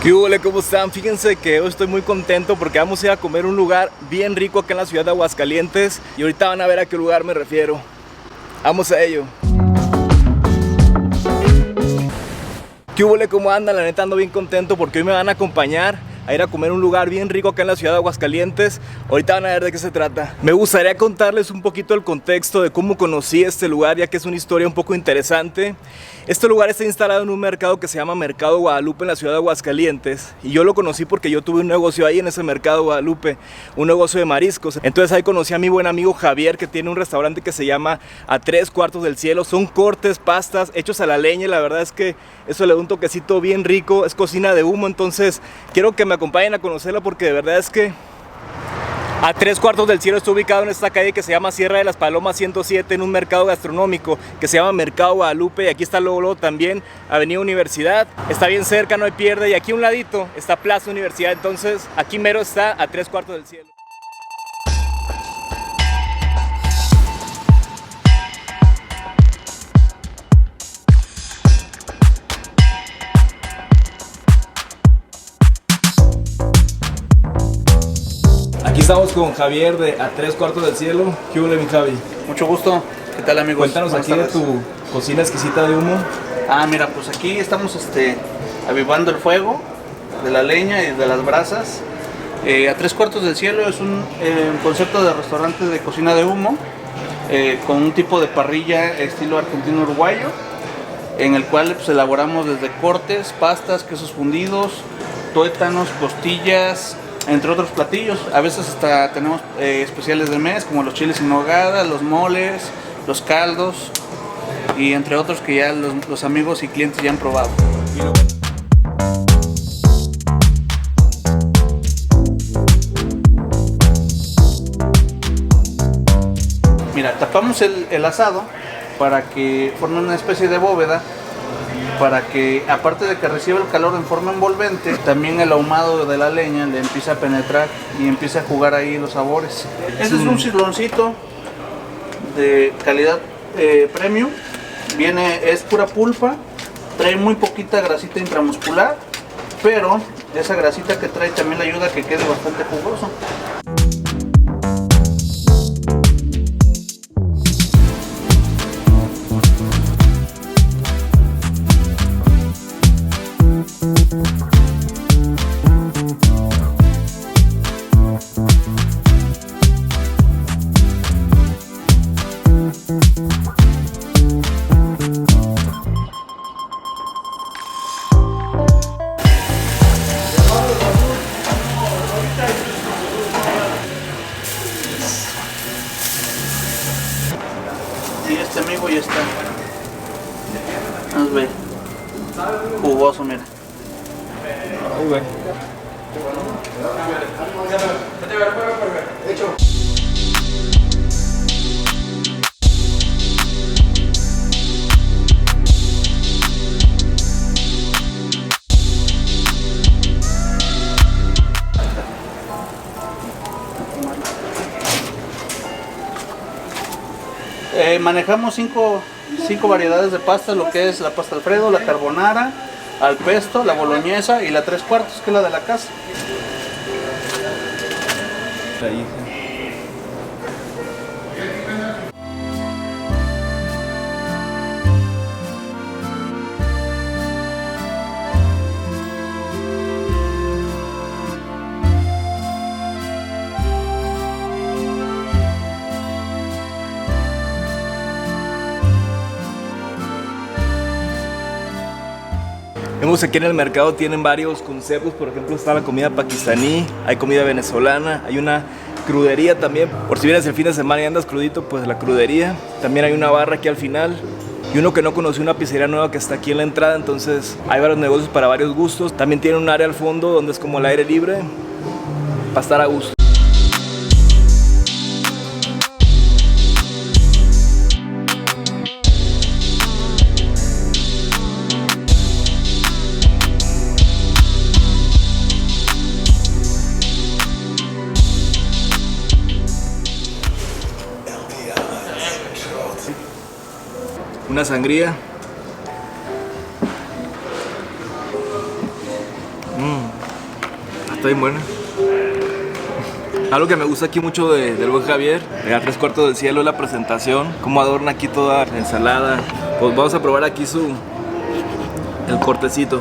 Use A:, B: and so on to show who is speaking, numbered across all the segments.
A: ¿Qué hubo? ¿Cómo están? Fíjense que hoy estoy muy contento porque vamos a ir a comer a un lugar bien rico acá en la ciudad de Aguascalientes y ahorita van a ver a qué lugar me refiero. Vamos a ello. ¿Qué hubo? ¿Cómo andan? La neta ando bien contento porque hoy me van a acompañar a ir a comer a un lugar bien rico acá en la ciudad de Aguascalientes. Ahorita van a ver de qué se trata. Me gustaría contarles un poquito el contexto de cómo conocí este lugar, ya que es una historia un poco interesante. Este lugar está instalado en un mercado que se llama Mercado Guadalupe en la ciudad de Aguascalientes, y yo lo conocí porque yo tuve un negocio ahí en ese Mercado Guadalupe, un negocio de mariscos. Entonces ahí conocí a mi buen amigo Javier, que tiene un restaurante que se llama A Tres Cuartos del Cielo. Son cortes, pastas hechos a la leña, y la verdad es que eso le da un toquecito bien rico. Es cocina de humo, entonces quiero que me acompañen a conocerla porque de verdad es que A Tres Cuartos del Cielo está ubicado en esta calle que se llama Sierra de las Palomas 107, en un mercado gastronómico que se llama Mercado Guadalupe. Y aquí está luego también Avenida Universidad, está bien cerca, no hay pierde. Y aquí a un ladito está Plaza Universidad, entonces aquí mero está A Tres Cuartos del Cielo. Aquí estamos con Javier de A Tres Cuartos del Cielo. ¿Qué hubo, mi Javi?
B: Mucho gusto. ¿Qué tal, amigos?
A: Cuéntanos
B: Buenas
A: aquí
B: tardes.
A: de tu cocina exquisita de humo.
B: Mira, pues aquí estamos avivando el fuego de la leña y de las brasas. A Tres Cuartos del Cielo es un concepto de restaurante de cocina de humo con un tipo de parrilla estilo argentino-uruguayo, en el cual pues, elaboramos desde cortes, pastas, quesos fundidos, tuétanos, costillas, entre otros platillos. A veces hasta tenemos especiales del mes como los chiles en nogada, los moles, los caldos y entre otros que ya los amigos y clientes ya han probado. Mira, tapamos el asado para que forme una especie de bóveda, para que aparte de que reciba el calor en forma envolvente, también el ahumado de la leña le empieza a penetrar y empieza a jugar ahí los sabores. Este es un cirloncito de calidad premium, es pura pulpa, trae muy poquita grasita intramuscular, pero esa grasita que trae también le ayuda a que quede bastante jugoso. Y este amigo ya está. Nos ve. Jugoso, mira.
A: Ay, güey.
B: Manejamos cinco variedades de pastas, lo que es la pasta Alfredo, la carbonara, al pesto, la boloñesa y la Tres Cuartos, que es la de la casa.
A: Ahí. Vemos aquí en el mercado tienen varios conceptos, por ejemplo está la comida pakistaní, hay comida venezolana, hay una crudería también, por si vienes el fin de semana y andas crudito, pues la crudería. También hay una barra aquí al final y uno que no conoció, una pizzería nueva que está aquí en la entrada, entonces hay varios negocios para varios gustos. También tiene un área al fondo donde es como el aire libre para estar a gusto. Una sangría. está bien buena. Algo que me gusta aquí mucho del buen Javier, de a 3 cuartos del cielo, es la presentación, cómo adorna aquí toda la ensalada. Pues vamos a probar aquí el cortecito.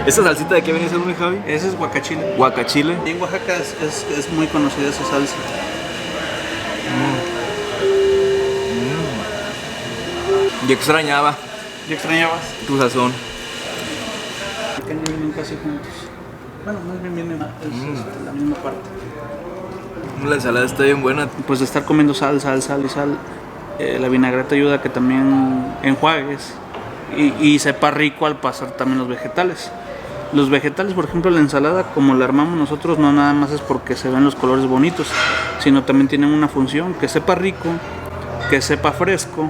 A: ¿Esa salsita de qué viene siendo, mi Javi?
B: Ese es guacachile.
A: Guacachile.
B: Y en Oaxaca es muy conocida esa salsa.
A: Y extrañaba
B: ¿Ya extrañabas?
A: tu sazón.
B: Acá no vienen casi juntos. Bueno, más bien vienen la misma parte.
A: La ensalada está bien buena.
B: Pues de estar comiendo sal, la vinagreta ayuda a que también enjuagues y sepa rico al pasar también los vegetales. Los vegetales, por ejemplo, la ensalada, como la armamos nosotros, no nada más es porque se ven los colores bonitos, sino también tienen una función, que sepa rico, que sepa fresco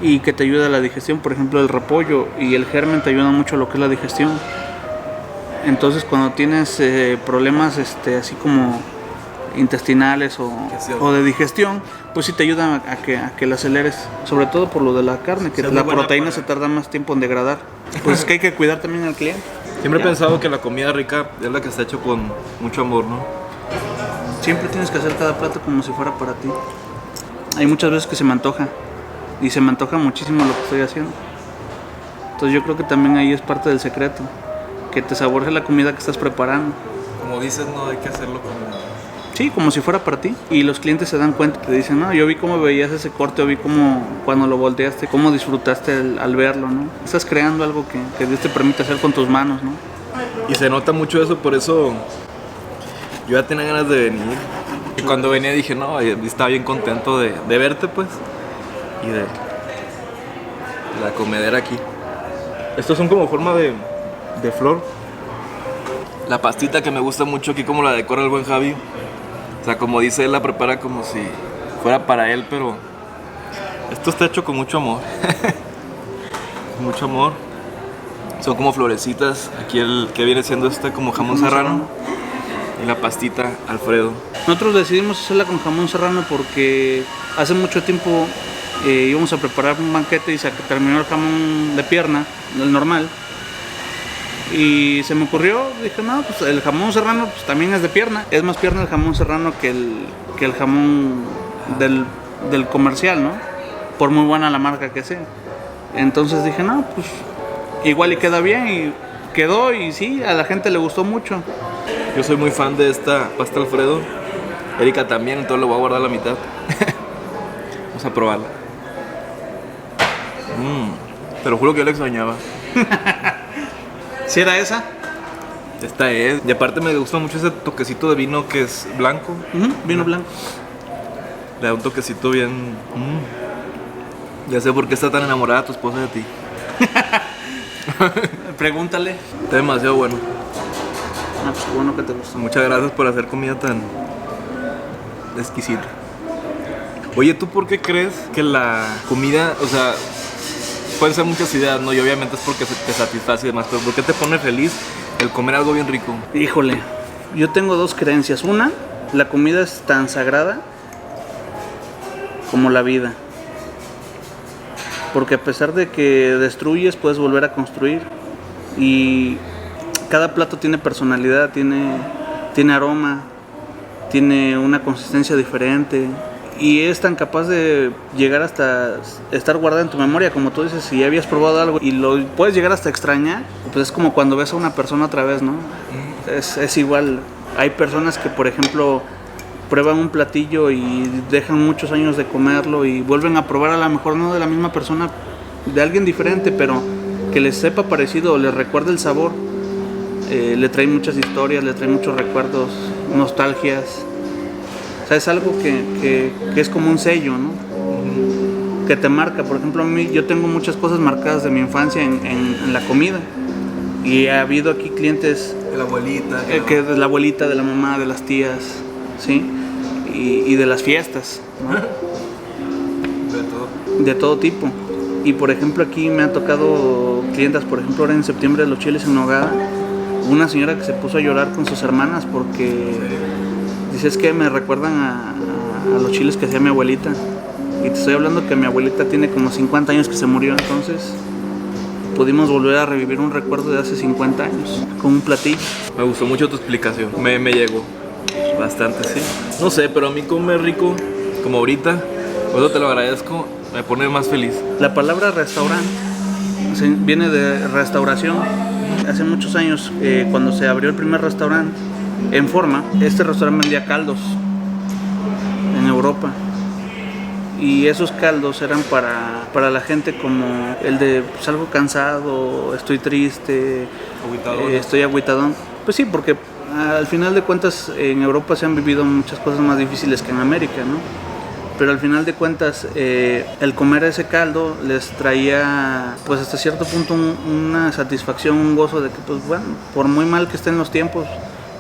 B: y que te ayude a la digestión. Por ejemplo, el repollo y el germen te ayudan mucho a lo que es la digestión. Entonces, cuando tienes problemas así como intestinales o de digestión, pues sí te ayudan a que la aceleres, sobre todo por lo de la carne, que la proteína se tarda más tiempo en degradar. Pues es que hay que cuidar también al cliente.
A: Siempre he pensado que la comida rica es la que está hecha con mucho amor, ¿no?
B: Siempre tienes que hacer cada plato como si fuera para ti. Hay muchas veces que se me antoja, y se me antoja muchísimo lo que estoy haciendo. Entonces yo creo que también ahí es parte del secreto, que te saborees la comida que estás preparando.
A: Como dices, no hay que hacerlo como...
B: Sí, como si fuera para ti. Y los clientes se dan cuenta, te dicen, no, yo vi cómo veías ese corte, yo vi cómo cuando lo volteaste, cómo disfrutaste al verlo, ¿no? Estás creando algo que Dios te permite hacer con tus manos, ¿no?
A: Y se nota mucho eso, por eso yo ya tenía ganas de venir. Y cuando venía dije, no, estaba bien contento de verte, pues, y de la comedera aquí. Estos son como forma de flor. La pastita que me gusta mucho aquí, como la decora el buen Javi. O sea, como dice él, la prepara como si fuera para él, pero esto está hecho con mucho amor. Mucho amor. Son como florecitas. Aquí el que viene siendo como jamón serrano. Y la pastita Alfredo.
B: Nosotros decidimos hacerla con jamón serrano porque hace mucho tiempo íbamos a preparar un banquete y se terminó el jamón de pierna, el normal. Y se me ocurrió, dije, no, pues el jamón serrano pues, también es de pierna. Es más pierna el jamón serrano que el jamón del comercial, ¿no? Por muy buena la marca que sea. Entonces dije, no, pues igual y queda bien. Y quedó y sí, a la gente le gustó mucho.
A: Yo soy muy fan de esta pasta Alfredo. Erika también, entonces le voy a guardar la mitad. Vamos a probarla. Te lo juro que yo la extrañaba.
B: ¿Sí era esa?
A: Esta es. Y aparte me gusta mucho ese toquecito de vino que es blanco.
B: Vino blanco.
A: Le da un toquecito bien... Ya sé por qué está tan enamorada tu esposa de ti.
B: Pregúntale.
A: Está demasiado bueno.
B: Ah, pues qué bueno que te gustó.
A: Muchas gracias por hacer comida tan exquisita. Oye, ¿tú por qué crees que la comida, o sea, pueden ser muchas ideas, ¿no? Y obviamente es porque te satisface y demás, pero ¿por qué te pone feliz el comer algo bien rico?
B: Híjole, yo tengo dos creencias. Una, la comida es tan sagrada como la vida. Porque a pesar de que destruyes, puedes volver a construir. Y cada plato tiene personalidad, tiene aroma, tiene una consistencia diferente. Y es tan capaz de llegar hasta estar guardada en tu memoria, como tú dices, si ya habías probado algo y lo puedes llegar hasta extrañar, pues es como cuando ves a una persona otra vez, ¿no? Es igual. Hay personas que, por ejemplo, prueban un platillo y dejan muchos años de comerlo y vuelven a probar, a lo mejor no de la misma persona, de alguien diferente, pero que les sepa parecido o les recuerde el sabor. Le trae muchas historias, le trae muchos recuerdos, nostalgias. O sea, es algo que es como un sello, ¿no? Que te marca. Por ejemplo, a mí, yo tengo muchas cosas marcadas de mi infancia en la comida. Y ha habido aquí clientes...
A: De la abuelita.
B: Que de la abuelita, de la mamá, de las tías, ¿sí? Y de las fiestas, ¿no?
A: De todo.
B: De todo tipo. Y por ejemplo, aquí me han tocado clientas, por ejemplo, ahora en septiembre, los chiles en nogada. Una señora que se puso a llorar con sus hermanas porque... Dice, es que me recuerdan a los chiles que hacía mi abuelita. Y te estoy hablando que mi abuelita tiene como 50 años que se murió, entonces pudimos volver a revivir un recuerdo de hace 50 años con un platillo.
A: Me gustó mucho tu explicación, me llegó bastante, sí. No sé, pero a mí comer rico, como ahorita, por eso te lo agradezco, me pone más feliz.
B: La palabra restaurante viene de restauración. Hace muchos años, cuando se abrió el primer restaurante en forma, este restaurante vendía caldos en Europa. Y esos caldos eran para la gente como el de salgo cansado, estoy triste, estoy agüitadón. Pues sí, porque al final de cuentas en Europa se han vivido muchas cosas más difíciles que en América, ¿no? Pero al final de cuentas el comer ese caldo les traía pues hasta cierto punto una satisfacción, un gozo de que pues bueno, por muy mal que estén los tiempos,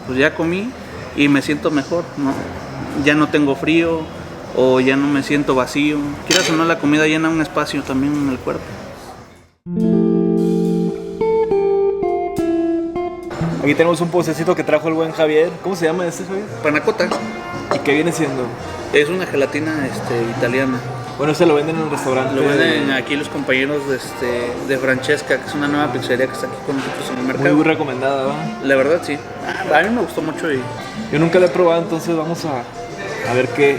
B: pues ya comí y me siento mejor, ¿no? Ya no tengo frío o ya no me siento vacío. Quieras o no, la comida llena un espacio también en el cuerpo.
A: Aquí tenemos un postrecito que trajo el buen Javier. ¿Cómo se llama este, Javier?
B: Panacota.
A: ¿Y qué viene siendo?
B: Es una gelatina italiana.
A: Bueno, este lo venden en el restaurante.
B: Lo venden aquí los compañeros de Francesca, que es una nueva pizzería que está aquí con nosotros en el mercado.
A: Muy recomendada, ¿va?
B: La verdad, sí. A mí me gustó mucho y...
A: Yo nunca la he probado, entonces vamos a ver qué...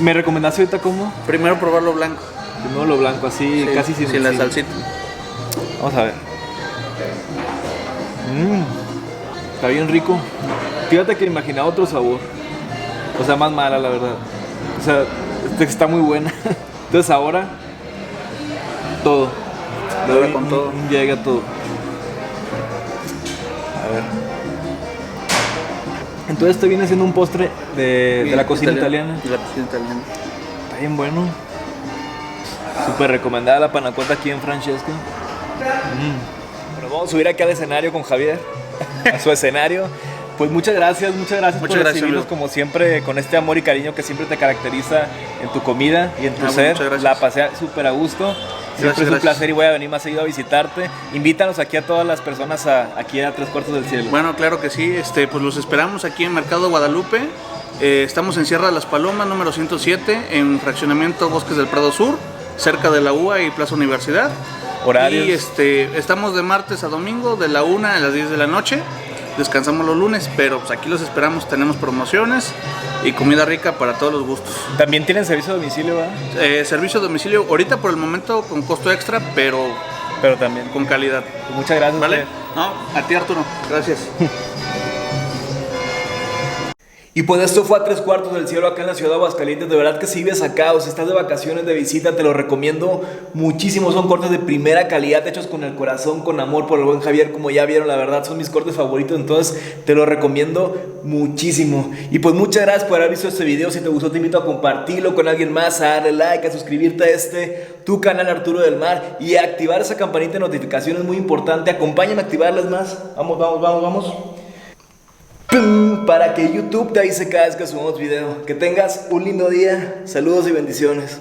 A: ¿Me recomendaste ahorita cómo?
B: Primero probar lo blanco.
A: Primero lo blanco, así, sí, casi sin
B: la salsita.
A: Vamos a ver. Está bien rico. Fíjate que imaginaba otro sabor. O sea, más mala, la verdad. O sea, está muy buena. Entonces ahora, todo.
B: Ahora con todo.
A: Llega todo. A ver. Entonces este viene siendo un postre de la cocina italiana.
B: De la cocina italiana.
A: Está bien bueno. Súper recomendada la panacota aquí en Francesca. Bueno, vamos a subir aquí al escenario con Javier. A su escenario. Pues muchas gracias por recibirnos como siempre, con este amor y cariño que siempre te caracteriza en tu comida y en tu ser. La pasé súper a gusto. Siempre es un placer y voy a venir más seguido a visitarte. Invítanos aquí a todas las personas aquí a Tres Cuartos del Cielo.
B: Bueno, claro que sí. Pues los esperamos aquí en Mercado Guadalupe. Estamos en Sierra de las Palomas, número 107, en fraccionamiento Bosques del Prado Sur, cerca de la UA y Plaza Universidad.
A: Horarios.
B: Y estamos de martes a domingo, de la 1 a las 10 de la noche. Descansamos los lunes, pero pues aquí los esperamos. Tenemos promociones y comida rica para todos los gustos.
A: También tienen servicio a domicilio, ¿verdad?
B: Servicio a domicilio, ahorita por el momento con costo extra, pero
A: también
B: con calidad.
A: Pues muchas gracias.
B: ¿Vale? No, a ti, Arturo. Gracias.
A: Y pues esto fue a Tres Cuartos del Cielo acá en la ciudad de Aguascalientes. De verdad que si vives acá o si estás de vacaciones, de visita, te lo recomiendo muchísimo. Son cortes de primera calidad, hechos con el corazón, con amor por el buen Javier. Como ya vieron, la verdad son mis cortes favoritos, entonces te lo recomiendo muchísimo. Y pues muchas gracias por haber visto este video. Si te gustó, te invito a compartirlo con alguien más, a darle like, a suscribirte a tu canal Arturo del Mar y a activar esa campanita de notificaciones, muy importante. Acompáñame a activarlas más. Vamos. Para que YouTube te avise cada vez que subamos video. Que tengas un lindo día. Saludos y bendiciones.